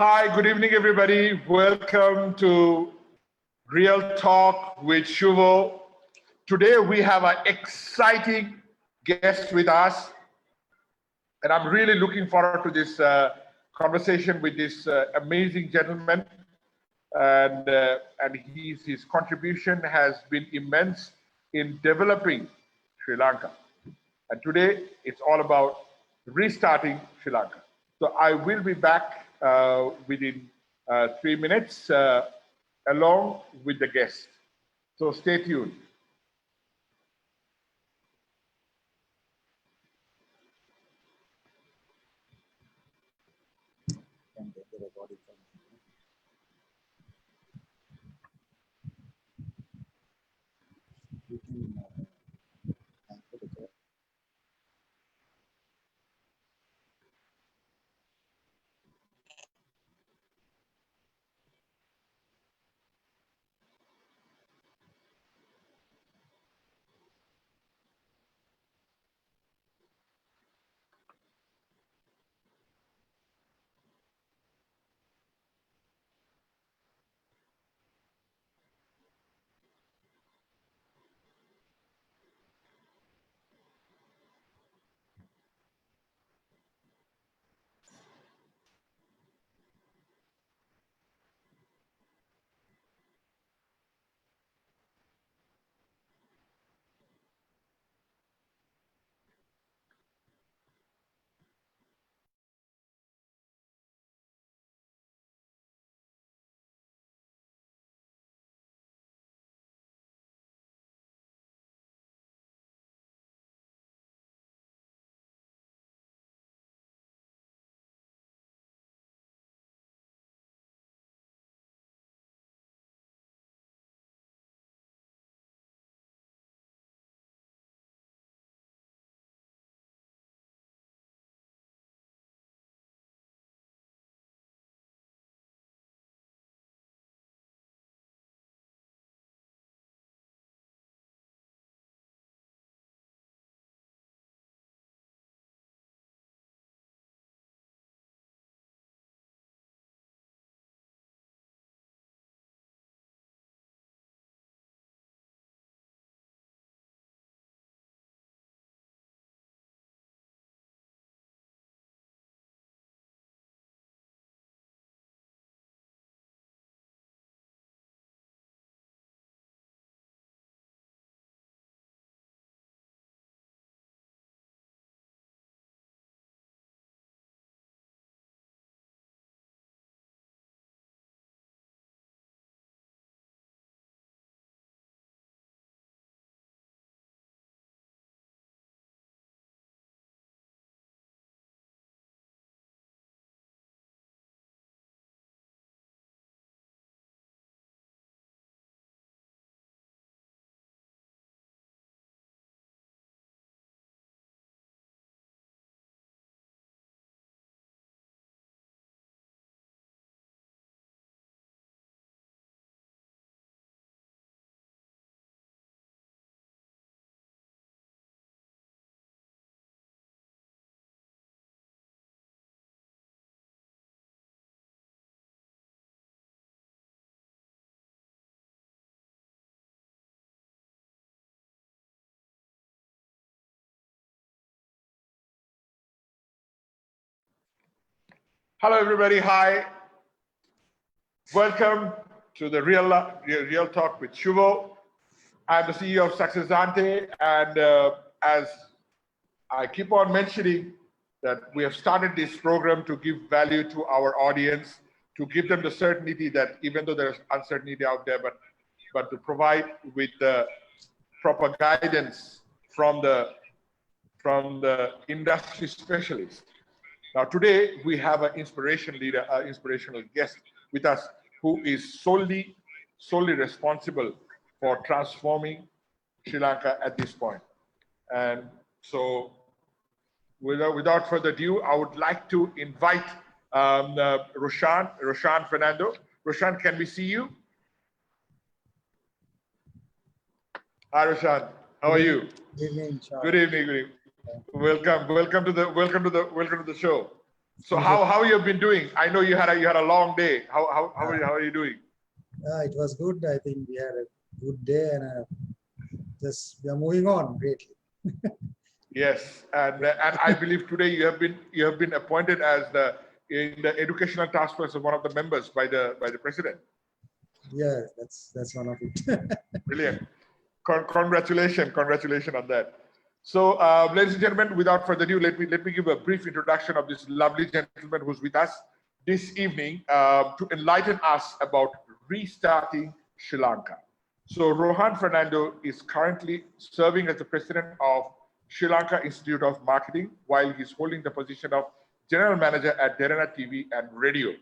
Hi, good evening, everybody. Welcome to Real Talk with Shuvo. Today we have an exciting guest with us, and I'm really looking forward to this conversation with this amazing gentleman. And his contribution has been immense in developing Sri Lanka. And today it's all about restarting Sri Lanka. So I will be back within 3 minutes along with the guest. So stay tuned. Hello, everybody. Hi. Welcome to the Real Talk with Shuvo. I'm the CEO of Successante, and as I keep on mentioning that we have started this program to give value to our audience, to give them the certainty that even though there's uncertainty out there, but to provide with the proper guidance from the industry specialists. Now today we have an inspirational guest with us who is solely responsible for transforming Sri Lanka at this point. And so without further ado, I would like to invite Roshan Fernando. Roshan, can we see you? Hi, Roshan. How are you? Good evening. Good evening. Welcome to the show. So how you have been doing? I know you had a long day. How are you doing? It was good. I think we had a good day, and just we are moving on greatly. Yes, and I believe today you have been appointed as in the educational task force of one of the members by the president. Yeah, that's one of it. Brilliant. Congratulations on that. So, ladies and gentlemen, without further ado, let me give a brief introduction of this lovely gentleman who's with us this evening to enlighten us about restarting Sri Lanka. So, Rohan Fernando is currently serving as the president of Sri Lanka Institute of Marketing, while he's holding the position of general manager at Derana TV and Radio.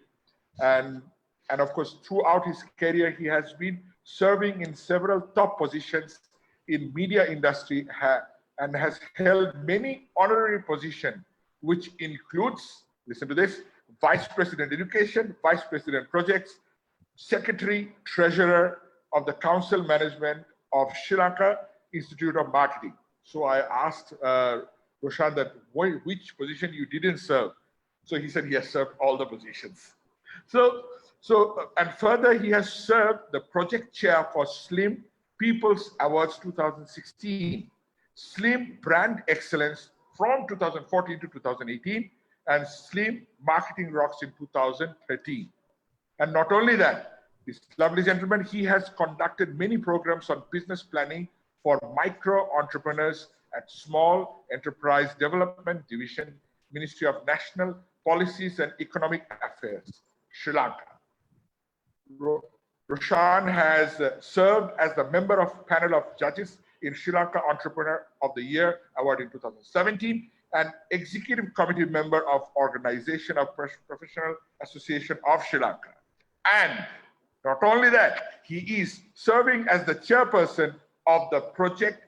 And of course, throughout his career, he has been serving in several top positions in media industry and has held many honorary positions, which includes, listen to this, Vice President Education, Vice President Projects, Secretary, Treasurer of the Council Management of Sri Lanka Institute of Marketing. So I asked Roshan that which position you didn't serve. So he said he has served all the positions. And further, he has served the project chair for Slim People's Awards 2016, Slim Brand Excellence from 2014 to 2018, and Slim Marketing Rocks in 2013. And not only that, this lovely gentleman, he has conducted many programs on business planning for micro entrepreneurs at Small Enterprise Development Division, Ministry of National Policies and Economic Affairs, Sri Lanka. Roshan has served as the member of panel of judges in Sri Lanka Entrepreneur of the Year Award in 2017 and executive committee member of Organization of Professional Association of Sri Lanka. And not only that, he is serving as the chairperson of the project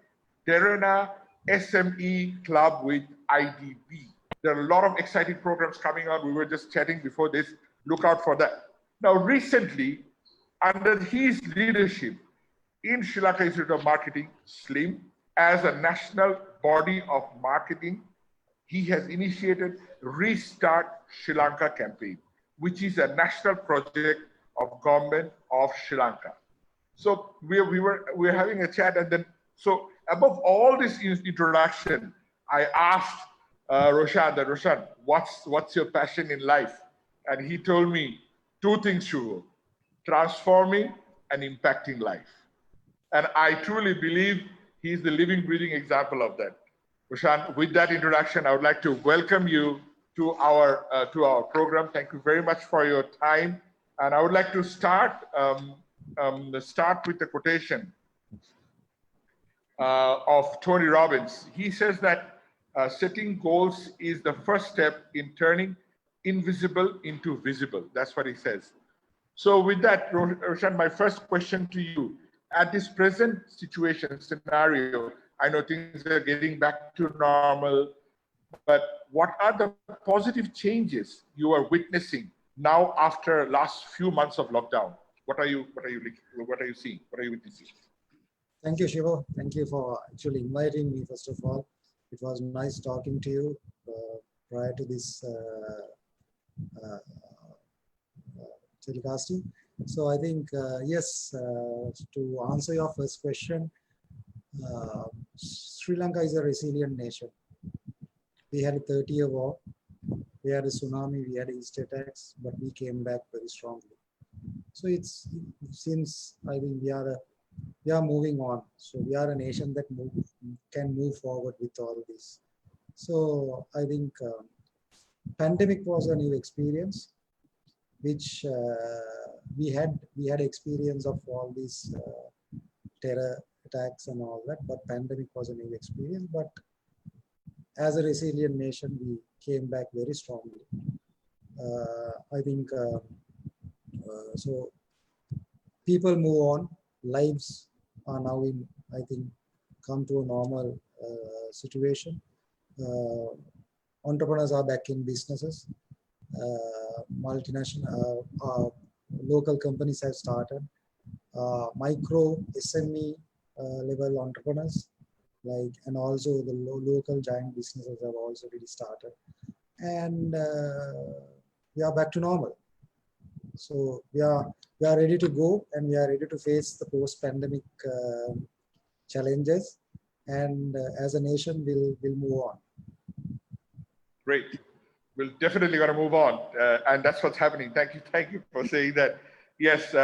Derana SME Club with IDB. There are a lot of exciting programs coming on. We were just chatting before this. Look out for that. Now, recently, under his leadership in Sri Lanka Institute of Marketing, SLIM, as a national body of marketing, he has initiated Restart Sri Lanka campaign, which is a national project of government of Sri Lanka. So we're having a chat, and then so above all this introduction, I asked Roshan, what's your passion in life? And he told me two things, Shuvo: transforming and impacting life. And I truly believe he's the living, breathing example of that. Roshan, with that introduction, I would like to welcome you to our program. Thank you very much for your time. And I would like to start with the quotation of Tony Robbins. He says that setting goals is the first step in turning invisible into visible. That's what he says. So with that, Roshan, my first question to you, at this present situation scenario, I know things are getting back to normal, but what are the positive changes you are witnessing now after last few months of lockdown? What are you seeing? What are you witnessing? Thank you, Shuvo. Thank you for actually inviting me, first of all. It was nice talking to you prior to this telecasting. So I think, yes, to answer your first question, Sri Lanka is a resilient nation. We had a 30-year war, we had a tsunami, we had East attacks, but we came back very strongly. So since I think we are moving on. So we are a nation that can move forward with all this. So I think pandemic was a new experience, which we had experience of all these terror attacks and all that, but pandemic was a new experience. But as a resilient nation, we came back very strongly. I think so. People move on. Lives are now I think, come to a normal situation. Entrepreneurs are back in businesses. Multinational, local companies have started. Micro SME level entrepreneurs, and also the local giant businesses have also really started. and we are back to normal. So we are ready to go, and we are ready to face the post-pandemic challenges, and as a nation, we'll move on. Great. We're definitely going to move on, and that's what's happening. Thank you for saying that. Yes,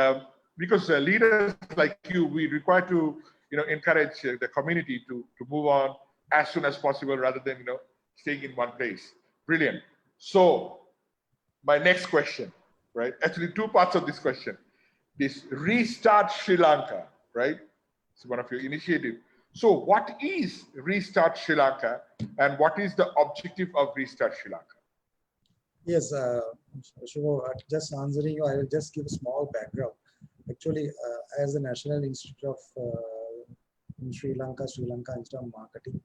because leaders like you, we require to encourage the community to move on as soon as possible, rather than staying in one place. Brilliant. So my next question, right? Actually, two parts of this question. This Restart Sri Lanka, right? It's one of your initiatives. So what is Restart Sri Lanka, and what is the objective of Restart Sri Lanka? Yes, Shuvo, just answering you, I will just give a small background. Actually, as the National Institute of in Sri Lanka Institute of Marketing,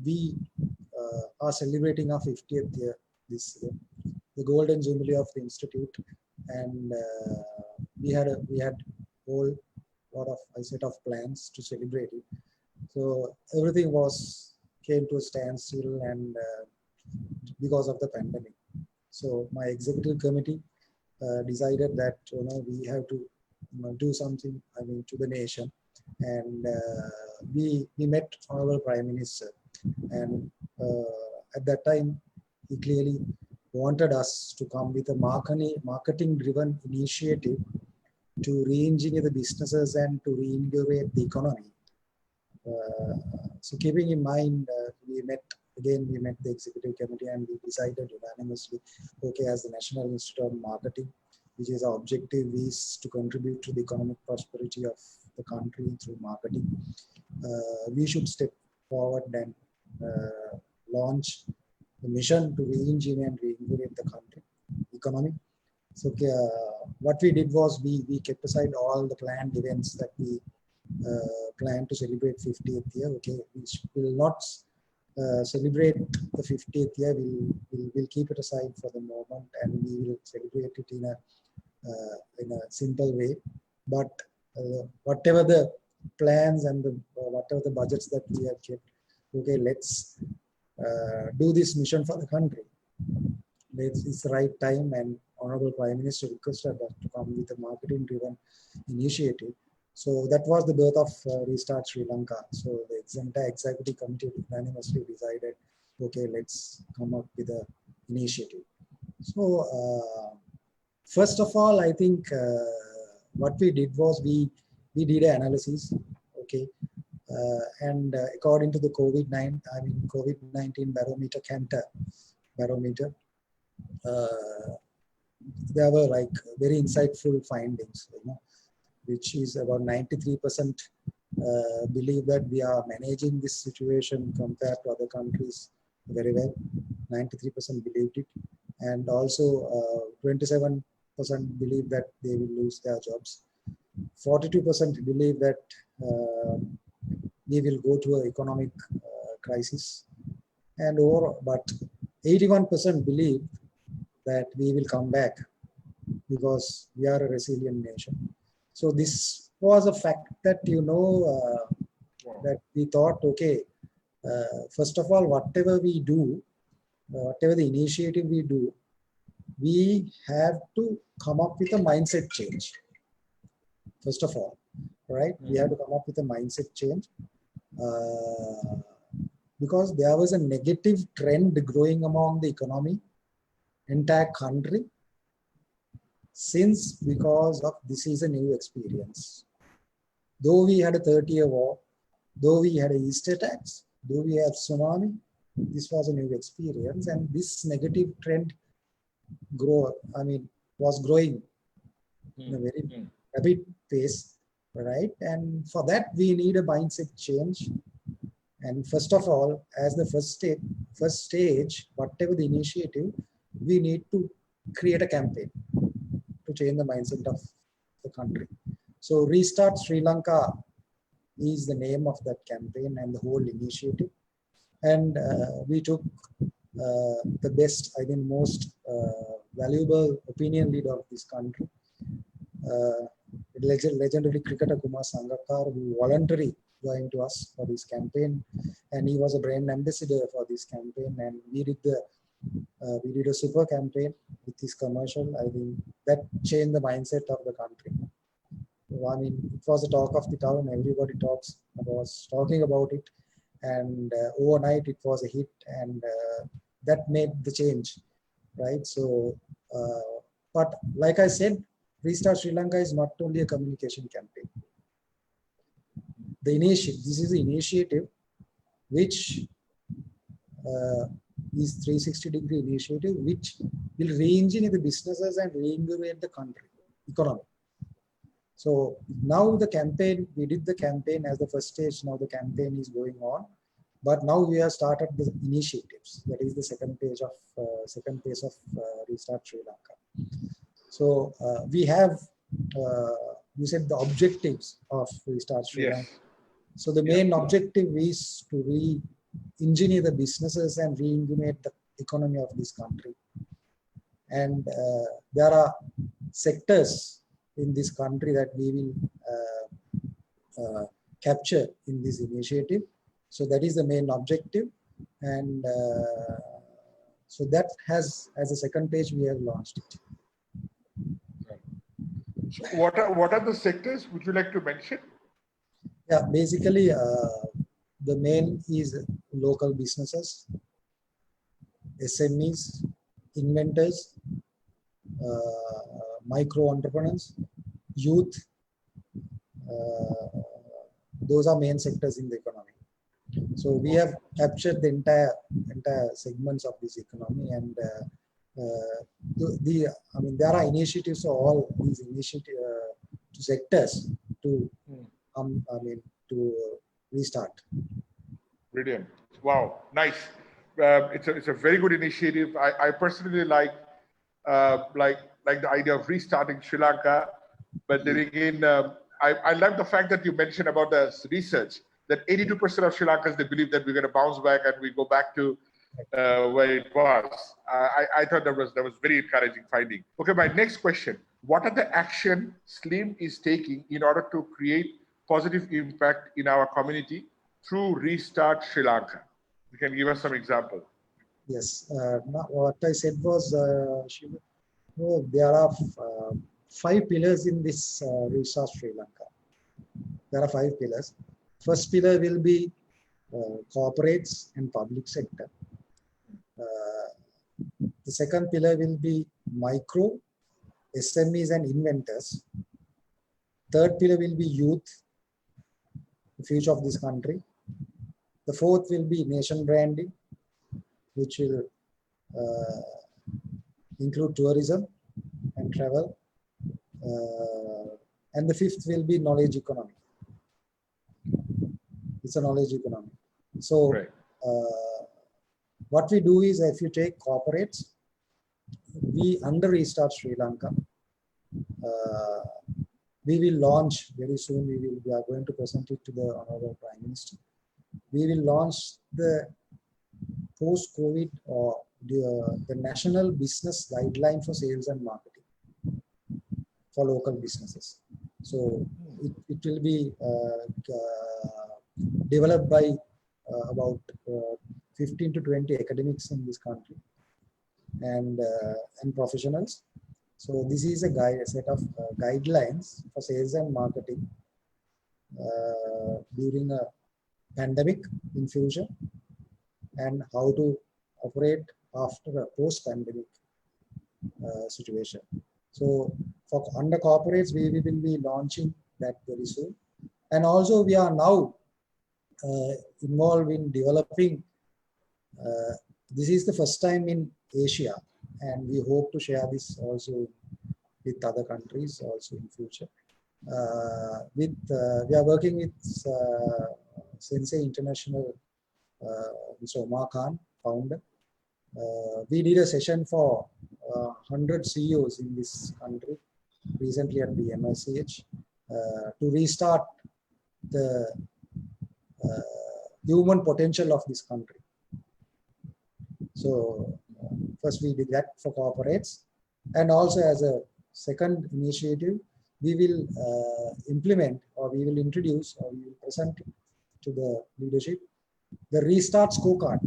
we are celebrating our 50th year this year, the golden jubilee of the institute, and we had whole lot of set of plans to celebrate it. So everything came to a standstill, and because of the pandemic. So my executive committee decided that we have to do something, to the nation, and we met our Prime Minister, and at that time he clearly wanted us to come with a marketing-driven initiative to re-engineer the businesses and to reinvigorate the economy. So keeping in mind, we met the executive committee, and we decided unanimously, okay, as the National Institute of Marketing, which is our objective is to contribute to the economic prosperity of the country through marketing, we should step forward and launch the mission to re-engineer and reinvigorate the economy. So what we did was we kept aside all the planned events that we plan to celebrate 50th year. Okay, we will not celebrate the 50th year. We'll keep it aside for the moment, and we will celebrate it in a simple way. But whatever the plans and whatever the budgets that we have kept, okay, let's do this mission for the country. It's the right time, and Honorable Prime Minister requested us to come with a marketing-driven initiative. So that was the birth of Restart Sri Lanka. So the entire executive committee unanimously decided, okay, let's come up with an initiative. So first of all, I think what we did was we did an analysis, okay, and according to the COVID-19 barometer, Cantor barometer, there were like very insightful findings, which is about 93% believe that we are managing this situation compared to other countries very well. 93% believed it, and also 27% believe that they will lose their jobs. 42% believe that we will go to an economic crisis, and but 81% believe that we will come back because we are a resilient nation. So this was a fact that that we thought, okay, first of all, whatever we do, whatever the initiative we do, we have to come up with a mindset change. First of all, right? We have to come up with a mindset change because there was a negative trend growing among the economy, entire country, because of this is a new experience. Though we had a 30-year war, though we had a Easter tax, though we had tsunami, this was a new experience, and this negative trend was growing in a very rapid pace, right? And for that, we need a mindset change. And first of all, as the first stage, whatever the initiative, we need to create a campaign to change the mindset of the country. So Restart Sri Lanka is the name of that campaign and the whole initiative. And we took the best, most valuable opinion leader of this country, legendary cricketer Kumar Sangakkar, who voluntarily joined to us for this campaign, and he was a brand ambassador for this campaign, and we did a super campaign with this commercial. I think that changed the mindset of the country. I mean, it was a talk of the town. Everybody was talking about it, and overnight it was a hit, and that made the change, right? So, but like I said, Restart Sri Lanka is not only a communication campaign. This is the initiative which is 360-degree initiative, which will re-engineer the businesses and reinvigorate the country economy. So now the campaign, we did the campaign as the first stage. Now the campaign is going on, but now we have started the initiatives. That is the second phase of Restart Sri Lanka. So we have, you said the objectives of Restart Sri Lanka. So the main objective is to re-engineer the businesses and reinvigorate the economy of this country. And there are sectors in this country that we will capture in this initiative. So that is the main objective. And so that has, as a second page, we have launched it. So what are the sectors? Would you like to mention? Yeah, basically, the main is local businesses, SMEs, inventors, micro entrepreneurs, youth. Those are main sectors in the economy. So we have captured the entire segments of this economy, and I mean, there are initiatives of all these sectors to to restart. Brilliant! Wow, nice. It's a very good initiative. I personally like the idea of restarting Sri Lanka, but then again, I love the fact that you mentioned about the research that 82% of Sri Lankans, they believe that we're going to bounce back and we go back to where it was. I thought that was very encouraging finding. Okay, my next question: what are the action SLIM is taking in order to create positive impact in our community through Restart Sri Lanka? You can give us some example. Yes, what I said was, there are 5 pillars in this Restart Sri Lanka. There are 5 pillars. First pillar will be corporates and public sector. The second pillar will be micro, SMEs and inventors. Third pillar will be youth, the future of this country. The fourth will be nation branding, which will include tourism and travel. And the fifth will be knowledge economy. It's a knowledge economy. So right. What we do is, if you take corporates, we under Restart Sri Lanka, we will launch very soon. We are going to present it to the Honorable Prime Minister. We will launch the post-COVID or the National Business Guideline for Sales and Marketing for local businesses. So it will be developed by about 15 to 20 academics in this country and professionals. So this is a set of guidelines for sales and marketing during a pandemic in future, and how to operate after a post-pandemic situation. So for under corporates, we will be launching that very soon. And also we are now involved in developing, this is the first time in Asia, and we hope to share this also with other countries also in future. We are working with Sensei International, Mr. Omar Khan, founder. We did a session for 100 CEOs in this country recently at the MICH to restart the human potential of this country. So first we did that for corporates, and also as a second initiative, we will implement, or we will introduce, or we will present to the leadership the Restart scorecard.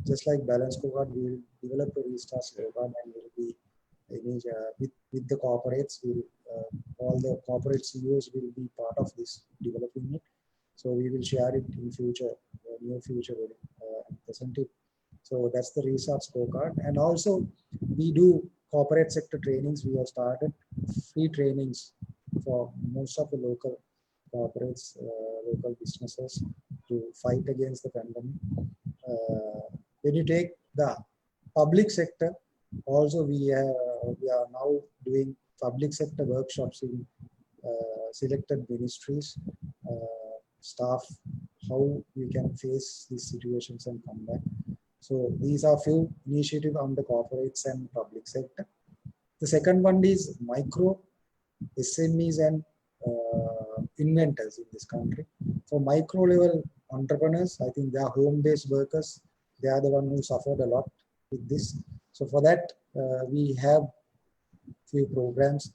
Just like balance scorecard, we will develop a Restart scorecard and will be with the corporates. All the corporate CEOs will be part of this, developing it. So we will share it in future, near future, present it. So that's the Restart scorecard. And also we do corporate sector trainings. We have started free trainings for most of the local corporates, local businesses, to fight against the pandemic. When you take the public sector, also we are now doing public sector workshops in selected ministries, staff, how we can face these situations and come back. So these are few initiatives on the corporates and public sector. The second one is micro, SMEs and inventors in this country. For micro level entrepreneurs, I think they are home-based workers. They are the one who suffered a lot with this. So for that, we have few programs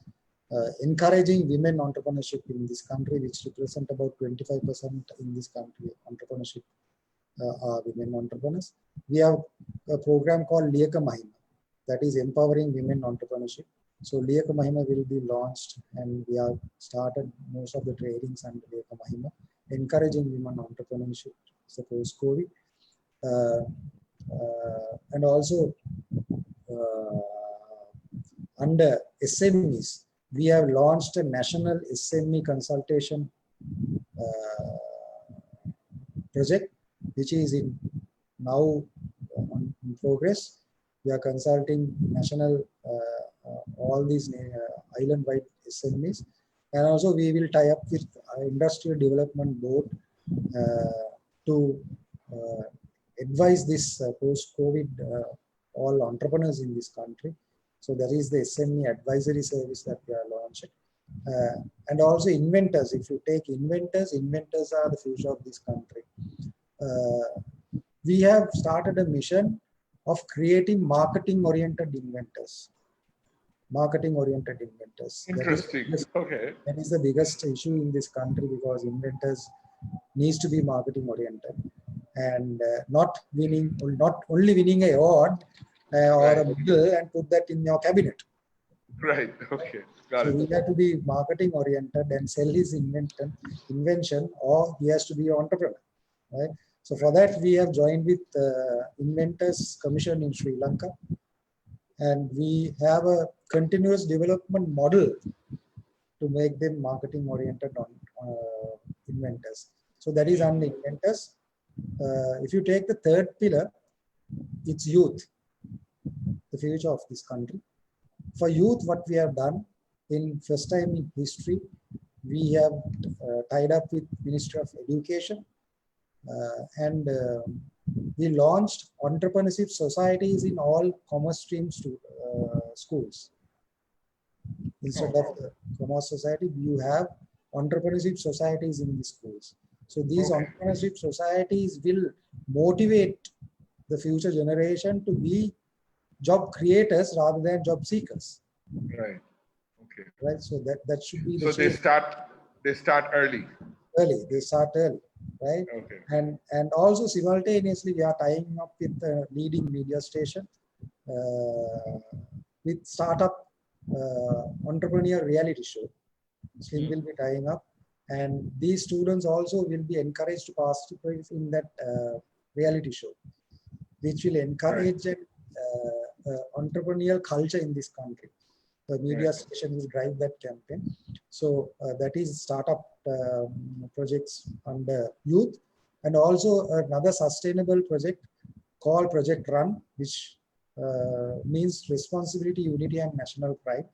encouraging women entrepreneurship in this country, which represent about 25% in this country. Entrepreneurship are women entrepreneurs. We have a program called Liyaka Mahima, that is empowering women entrepreneurship. So Liyaka Mahima will be launched, and we have started most of the trainings under Liyaka Mahima, encouraging women entrepreneurship post-COVID. And also under SMEs, we have launched a national SME consultation project, which is now in progress. We are consulting national all these island-wide SMEs, and also we will tie up with Industrial Development Board to advise this post-COVID all entrepreneurs in this country. So that is the SME advisory service that we are launching. And also inventors. If you take inventors, inventors are the future of this country. We have started a mission of creating marketing-oriented inventors. Marketing-oriented inventors. Interesting. Okay. That is the biggest issue in this country, because inventors needs to be marketing-oriented, and not only winning an award or a medal and put that in your cabinet. Right. Okay. Got so it. he had to be marketing oriented and sell his invention, or he has to be an entrepreneur, right? So for that, we have joined with Inventors Commission in Sri Lanka, and we have a continuous development model to make them marketing oriented on inventors. So that is on the inventors. If you take the third pillar, it's youth, the future of this country. For youth, what we have done in first time in history, we have tied up with Ministry of Education, and we launched entrepreneurship societies in all commerce stream schools. Instead of the commerce society, you have entrepreneurship societies in the schools. So these entrepreneurship societies will motivate the future generation to be job creators rather than job seekers. Right. Okay. Right. So that should be the so they start early. They start early, right? Okay. And also simultaneously we are tying up with a leading media station with startup entrepreneur reality show. Slim will be tying up, and these students also will be encouraged to participate in that reality show, which will encourage entrepreneurial culture in this country. The media station will drive that campaign. So that is startup projects under youth, and also another sustainable project called Project Run, which means responsibility, unity, and national pride.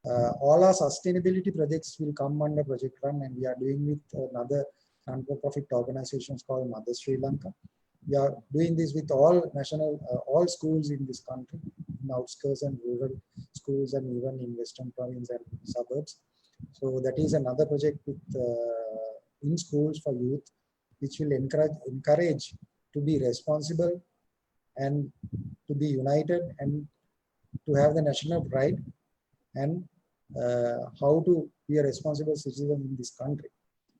All our sustainability projects will come under Project Run, and we are doing with another non-profit organizations called Mother Sri Lanka. We are doing this with all all schools in this country, in outskirts and rural schools, and even in Western Province and suburbs. So that is another project with in schools for youth, which will encourage to be responsible and to be united and to have the national pride and how to be a responsible citizen in this country.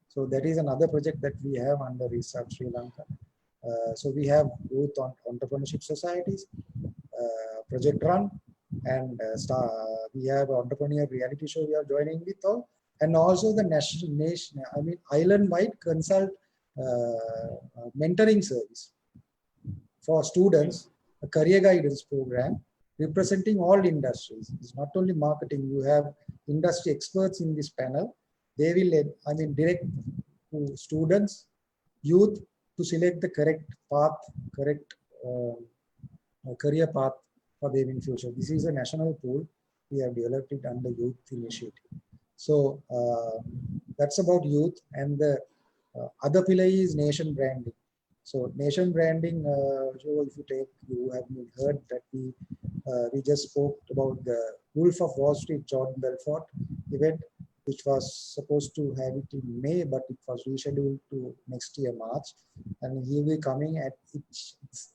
So that is another project that we have under Restart Sri Lanka. So we have youth entrepreneurship societies, project run, and we have entrepreneur reality show we are joining with all, and also the island-wide consult mentoring service for students, a career guidance program representing all industries. It's not only marketing, you have industry experts in this panel. They will, direct to students, youth to select the correct path, correct career path for them in future. This is a national pool. We have developed it under youth initiative. So that's about youth, and the other pillar is nation branding. So nation branding, if you have heard that we just spoke about the Wolf of Wall Street, Jordan Belfort event, which was supposed to have it in May, but it was rescheduled to next year, March. And he will be coming at it.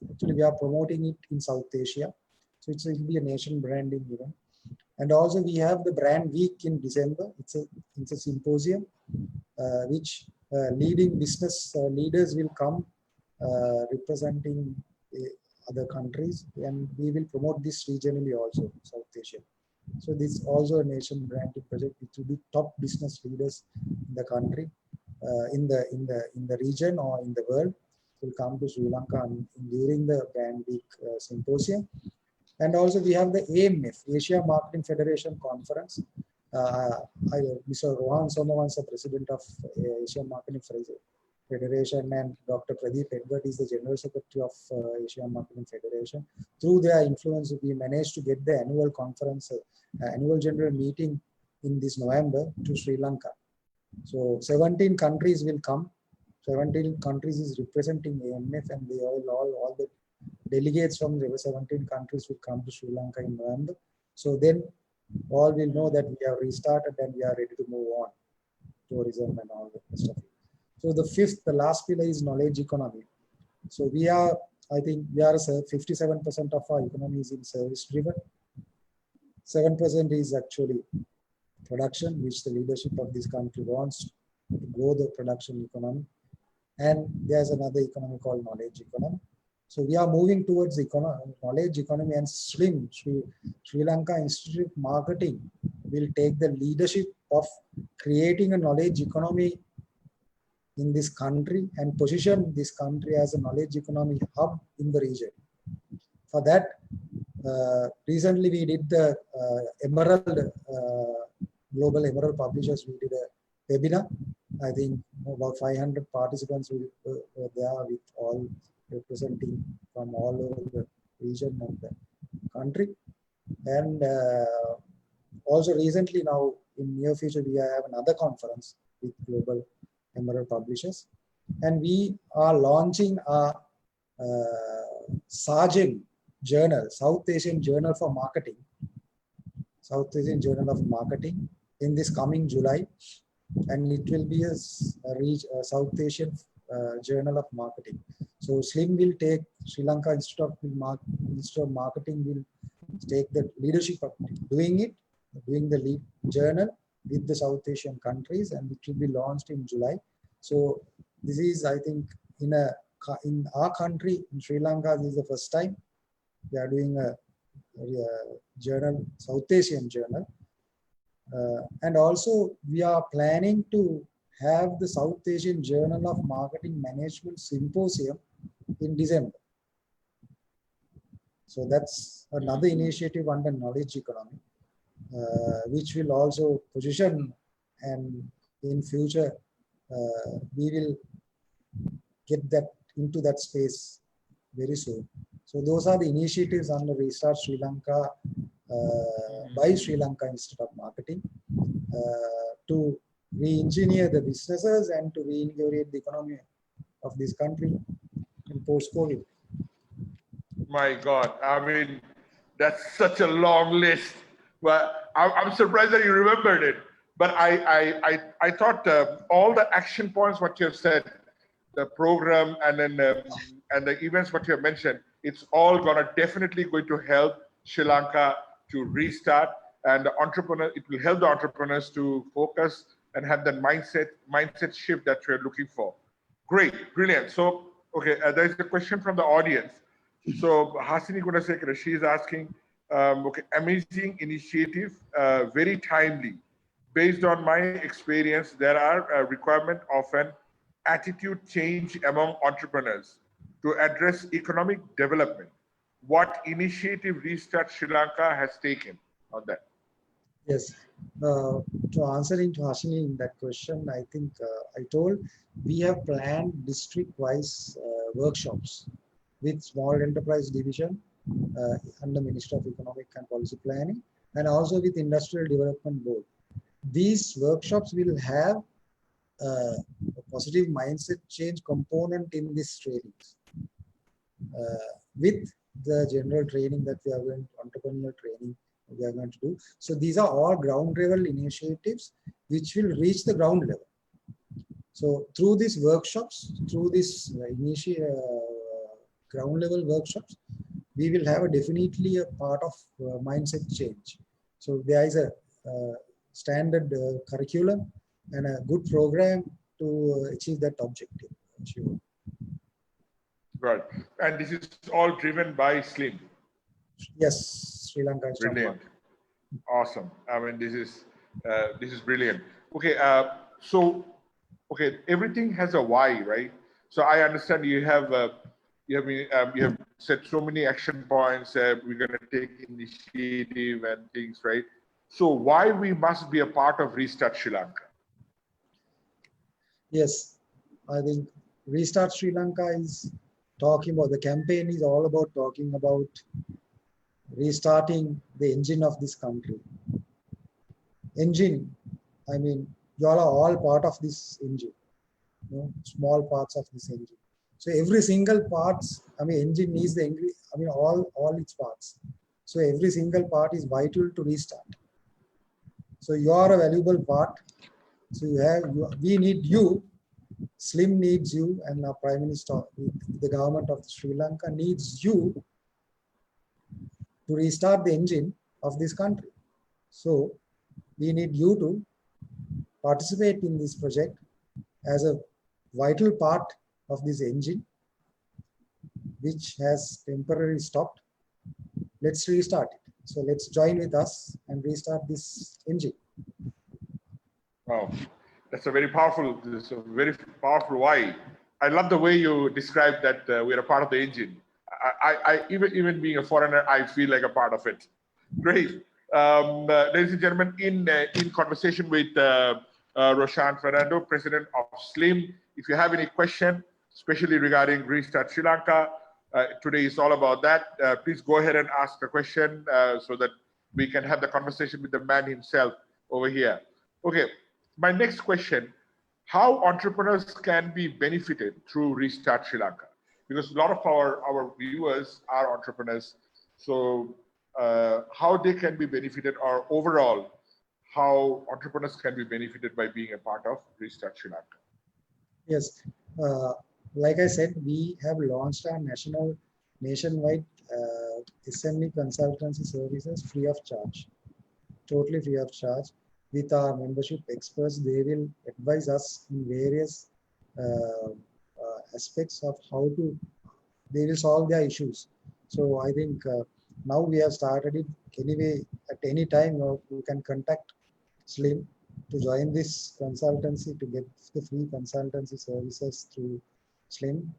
Actually, we are promoting it in South Asia. So it will be a nation branding event. And also we have the brand week in December. It's a symposium, which leading business leaders will come representing other countries, and we will promote this regionally also, South Asia. So this is also a nation branding project, which will be top business leaders in the country, in the region or in the world, will come to Sri Lanka during the Brand Week symposium. And also we have the AMF, Asia Marketing Federation Conference. Mr. Rohan Somavansa, President of Asia Marketing Federation, and Dr. Pradeep Edward is the General Secretary of Asia Marketing Federation. Through their influence, we managed to get the annual conference, annual general meeting in this November to Sri Lanka. So 17 countries will come. 17 countries is representing AMF, and they all the delegates from the 17 countries will come to Sri Lanka in November. So then all will know that we have restarted and we are ready to move on, tourism and all the rest of it. So the last pillar is knowledge economy. So we are, I think we are 57% of our economy is in service driven. 7% is actually production, which the leadership of this country wants to grow the production economy. And there's another economy called knowledge economy. So we are moving towards knowledge economy, and SLIM, Sri Lanka Institute of Marketing, will take the leadership of creating a knowledge economy in this country and position this country as a knowledge economy hub in the region. For that, recently we did the Emerald, Global Emerald Publishers, we did a webinar. I think about 500 participants were there, with all representing from all over the region and the country. And also recently now, in near future, we have another conference with Global Emerald Publishers. And we are launching a SAGEM journal, South Asian Journal for Marketing, South Asian Journal of Marketing, in this coming July. And it will be a South Asian Journal of Marketing. So SLIM will take, Sri Lanka Institute of Marketing will take the leadership of doing the lead journal with the South Asian countries, and it will be launched in July. So this is, I think, in our country, in Sri Lanka, this is the first time we are doing a journal, South Asian journal. And also we are planning to have the South Asian Journal of Marketing Management Symposium in December. So that's another initiative under knowledge economy, which will also position, and in future we will get that into that space very soon. So those are the initiatives under Restart Sri Lanka by Sri Lanka Institute of Marketing to re-engineer the businesses and to reinvigorate the economy of this country in post-COVID. My God, I mean, that's such a long list. Well, I'm surprised that you remembered it. But I thought all the action points, what you have said, the program, and then and the events, what you have mentioned, it's all definitely going to help Sri Lanka to restart. and the entrepreneur, it will help the entrepreneurs to focus and have that mindset shift that you're looking for. Great, brilliant. So, okay, there's a question from the audience. So Hasini Gunasekara, she is asking, okay, amazing initiative, very timely. Based on my experience, there are a requirement of an attitude change among entrepreneurs to address economic development. What initiative Restart Sri Lanka has taken on that? Yes. To answering to Hashini in that question, I think I told we have planned district-wise workshops with small enterprise division under Ministry of Economic and Policy Planning, and also with Industrial Development Board. These workshops will have a positive mindset change component in this trainings with the general training that we are going to, entrepreneurial training we are going to do. So these are all ground level initiatives which will reach the ground level. So through these workshops, through this ground level workshops, we will have definitely a part of mindset change. So there is a standard curriculum and a good program to achieve that objective. Sure. Right. And this is all driven by Slim. Yes, Sri Lanka is brilliant. Awesome. I mean, this is brilliant. Okay. So, okay, everything has a why, right? So I understand you have set so many action points. We're going to take initiative and things, right? So why we must be a part of Restart Sri Lanka? Yes, I think Restart Sri Lanka is talking about, the campaign is all about talking about restarting the engine of this country. Engine, I mean, you all are all part of this engine, you know, small parts of this engine. So every single parts, I mean, engine needs the, I mean, all its parts. So every single part is vital to restart. So you are a valuable part. So we need you. Slim needs you, and our Prime Minister, the government of Sri Lanka needs you to restart the engine of this country. So we need you to participate in this project as a vital part of this engine, which has temporarily stopped. Let's restart it. So let's join with us and restart this engine. Wow, that's a very powerful. This is a very powerful why. I love the way you described that we're a part of the engine. I even being a foreigner, I feel like a part of it. Great, ladies and gentlemen, in conversation with Roshan Fernando, President of SLIM. If you have any question, especially regarding Restart Sri Lanka, today is all about that. Please go ahead and ask the question so that we can have the conversation with the man himself over here. Okay, my next question, how entrepreneurs can be benefited through Restart Sri Lanka? Because a lot of our viewers are entrepreneurs. So how they can be benefited, or overall, how entrepreneurs can be benefited by being a part of Restart Sri Lanka? Yes, like I said, we have launched our nationwide SME consultancy services free of charge, totally free of charge. With our membership experts, they will advise us in various aspects of how they will solve their issues. So I think now we have started it anyway. At any time, you can contact Slim to join this consultancy, to get the free consultancy services through Slim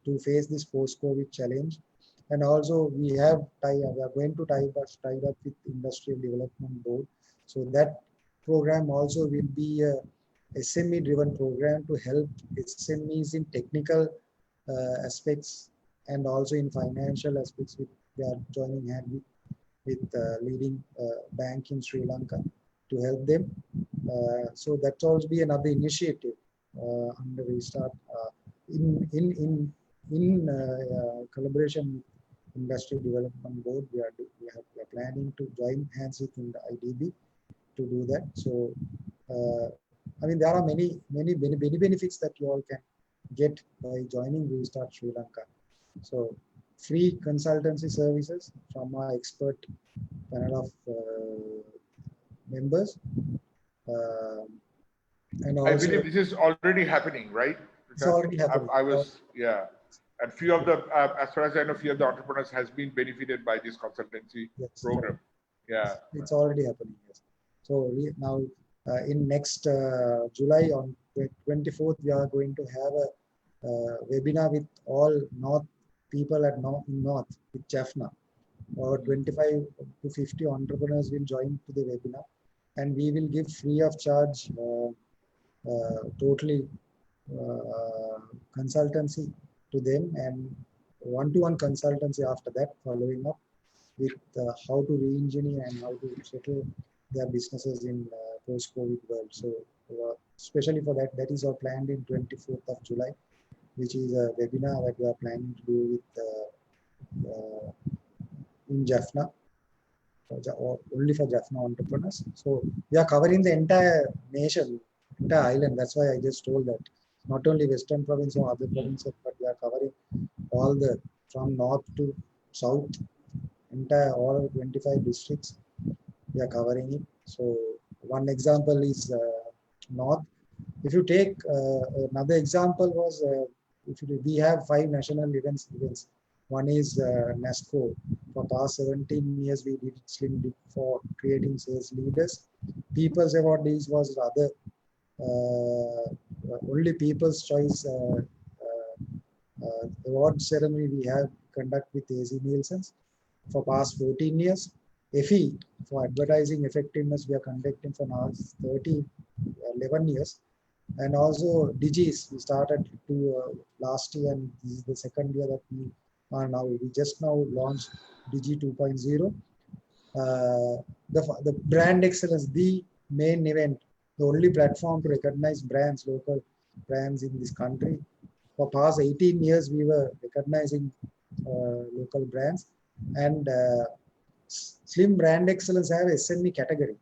to face this post-COVID challenge. And also we are going to tie up with Industrial Development Board. So that program also will be a SME-driven program to help SMEs in technical aspects and also in financial aspects. We are joining hand with leading bank in Sri Lanka to help them. So that's also be another initiative under Restart in collaboration with Industrial Development Board. We are planning to join hands with the IDB to do that. So I mean, there are many benefits that you all can get by joining Restart Sri Lanka. So free consultancy services from our expert panel of members. Uh, and I also, believe this is already happening, right? it's already happening. I was, yeah. And few of the, as far as I know, few of the entrepreneurs has been benefited by this consultancy Yes, program. Yeah. it's already happening. Yes. So now in next July on 24th, we are going to have a webinar with all North people at North with Jaffna. Or 25 to 50 entrepreneurs will join to the webinar, and we will give free of charge totally consultancy to them, and one-to-one consultancy after that, following up with how to re-engineer and how to settle their businesses in post-COVID world. So especially for that, that is our planned in 24th of July, which is a webinar that we are planning to do with in Jaffna, or only for Jaffna entrepreneurs. So we are covering the entire nation, entire island. That's why I just told that not only Western province or other provinces, but we are covering all the from north to south, entire all 25 districts. We are covering it. So one example is north. If you take another example was we have 5 national events. One is NASCO. For past 17 years, we did Slim Dip for creating sales leaders. People's Award Days was rather only People's Choice award ceremony we have conduct with AC Nielsen's for past 14 years. FE for advertising effectiveness we are conducting for now 11 years. And also Digis, we started to last year, and this is the second year that we are now. We just now launched Digi 2.0. The brand excellence, the main event, the only platform to recognize brands, local brands in this country. For past 18 years, we were recognizing local brands, and Slim Brand Excellence have SME category,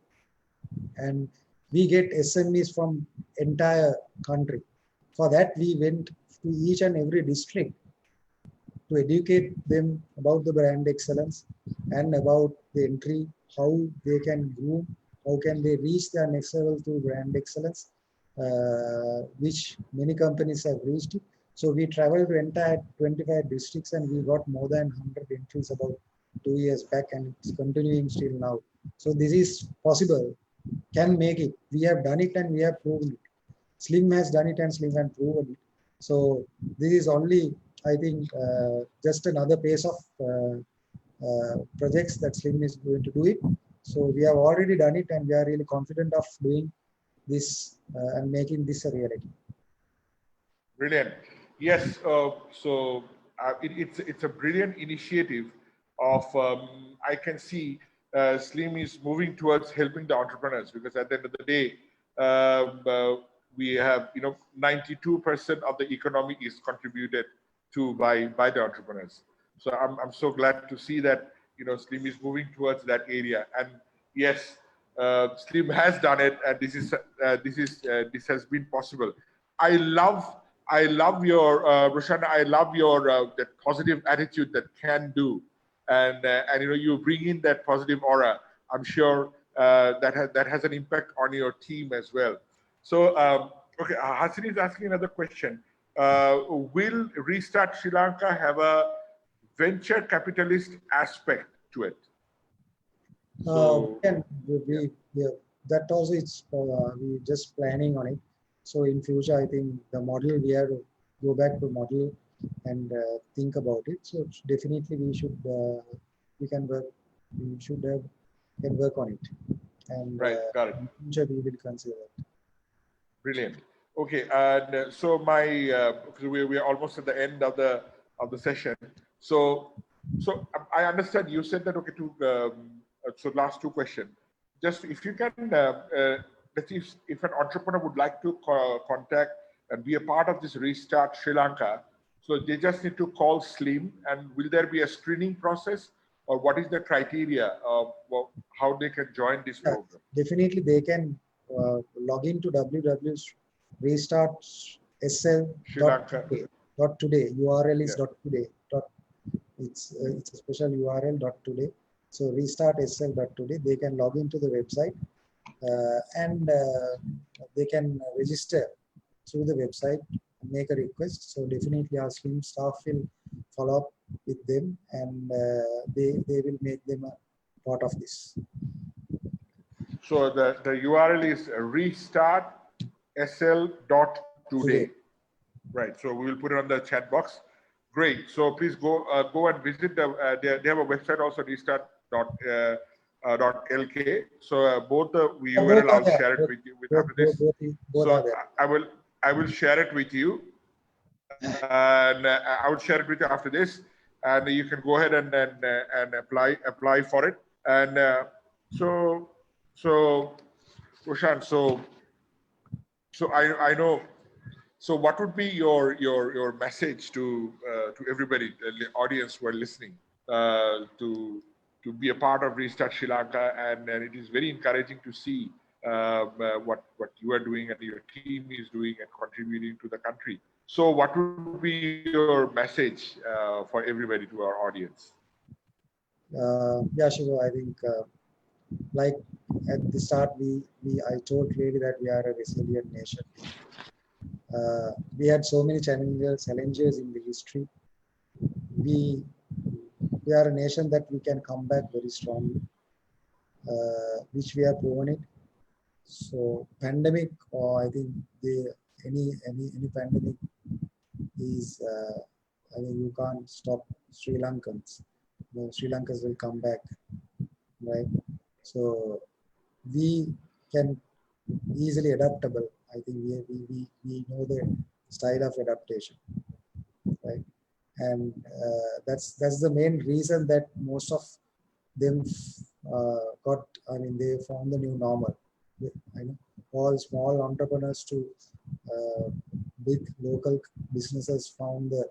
and we get SMEs from entire country. For that, we went to each and every district to educate them about the brand excellence and about the entry, how they can groom, how can they reach their next level through brand excellence, which many companies have reached it. So we traveled to entire 25 districts, and we got more than 100 entries about 2 years back, and it's continuing still now. So this is possible, can make it. We have done it and we have proven it. Slim has done it and Slim has proven it. So this is only, I think, just another pace of projects that Slim is going to do it. So we have already done it, and we are really confident of doing this and making this a reality. Brilliant. Yes. It's a brilliant initiative of I can see Slim is moving towards helping the entrepreneurs, because at the end of the day, we have 92% of the economy is contributed to by the entrepreneurs. So I'm so glad to see that Slim is moving towards that area. And yes, Slim has done it, and this has been possible. I love your Roshan. I love your that positive attitude, that can do, and you bring in that positive aura. I'm sure that has an impact on your team as well. So okay, Hassan is asking another question. Will Restart Sri Lanka have a venture capitalist aspect to it? So, that also it's we just planning on it. So in future, I think the model we have to go back to model and think about it. So definitely we should can work on it, and right, got it. in future we will consider it. Brilliant. Okay, and so we are almost at the end of the session. So I understand you said that, okay, so last 2 questions. Just if you can, let's see if an entrepreneur would like to contact and be a part of this Restart Sri Lanka, so they just need to call Slim, and will there be a screening process, or what is the criteria of how they can join this program? Definitely, they can log into www.restartsl.today. URL is .today. It's a special URL .today. So restart SL.today. They can log into the website and they can register through the website, make a request. So definitely our swim staff will follow up with them, and they will make them a part of this. So the URL is restartsl.today. Right. So we will put it on the chat box. Great. So please go and visit the. They have a website also, restart.lk. So both the URL I'll share it with you after this. So I will share it with you, and I will share it with you after this, and you can go ahead and apply for it. And so Roshan, so I know. So what would be your message to everybody, the audience who are listening, to be a part of Restart Sri Lanka, and it is very encouraging to see what you are doing and your team is doing and contributing to the country. So what would be your message for everybody, to our audience? Yeah, Shuvo, I think like at the start, I told clearly that we are a resilient nation. We had so many challenges in the history. We we are a nation that we can come back very strongly, which we have proven it. So pandemic, or I think any pandemic is, I mean, you can't stop Sri Lankans. Sri Lankans will come back, right? So we can easily adaptable. I think we know the style of adaptation, right? And that's the main reason that most of them I mean, they found the new normal. I know all small entrepreneurs to big local businesses found the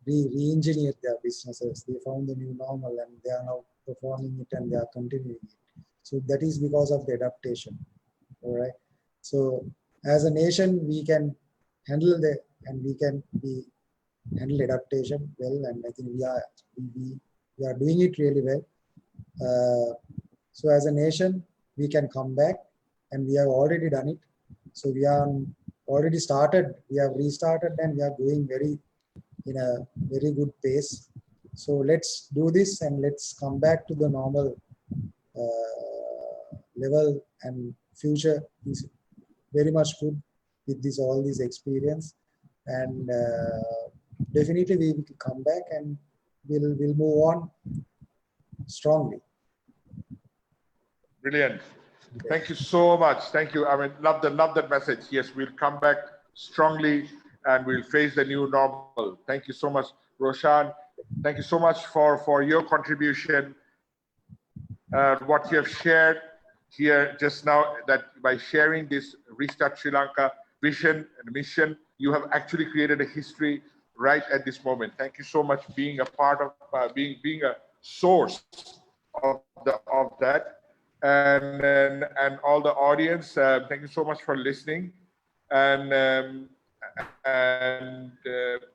re-engineered their businesses. They found the new normal and they are now performing it and they are continuing it. So that is because of the adaptation. All right. So as a nation, we can handle we can handle adaptation well, and I think we are doing it really well. So as a nation, we can come back, and we have already done it. So we are already started. We have restarted, and we are going in a very good pace. So let's do this, and let's come back to the normal level, and future is very much good with all this experience, and definitely we will come back and we'll move on strongly. Brilliant. Thank you so much. Thank you. I mean, love that message. Yes, we'll come back strongly and we'll face the new normal. Thank you so much, Roshan. Thank you so much for your contribution. What you have shared here just now, that by sharing this Restart Sri Lanka vision and mission, you have actually created a history right at this moment. Thank you so much being a part of being a source of that. And all the audience, thank you so much for listening. And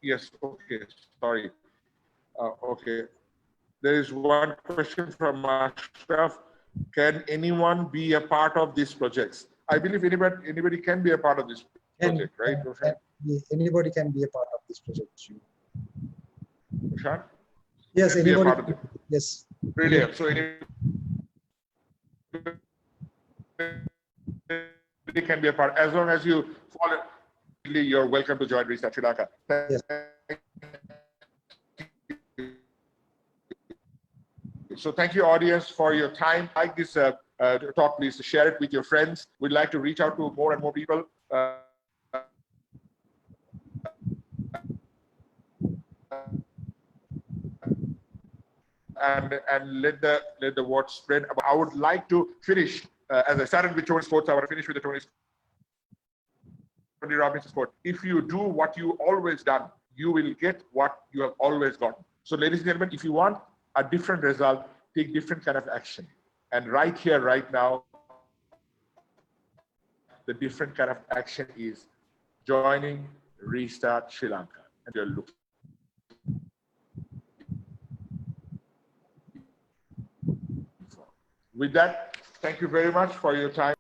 yes, okay, sorry. Okay, there is one question from Ashraf. Can anyone be a part of these projects? I believe anybody can be a part of this project, right, Roshan? Anybody can be a part of this project. Roshan? Yes, anybody. Yes. Brilliant. So anybody can be a part, as long as you follow. You're welcome to join Restart Sri Lanka. Yes. So thank you, audience, for your time. Like this talk, please share it with your friends. We'd like to reach out to more and more people. And let the word spread. I would like to finish, as I started with Tony's quotes, I want to finish with the Tony Robbins quote. If you do what you always done, you will get what you have always gotten. So ladies and gentlemen, if you want a different result, take different kind of action. And right here, right now, the different kind of action is joining Restart Sri Lanka. And you're looking With that, thank you very much for your time.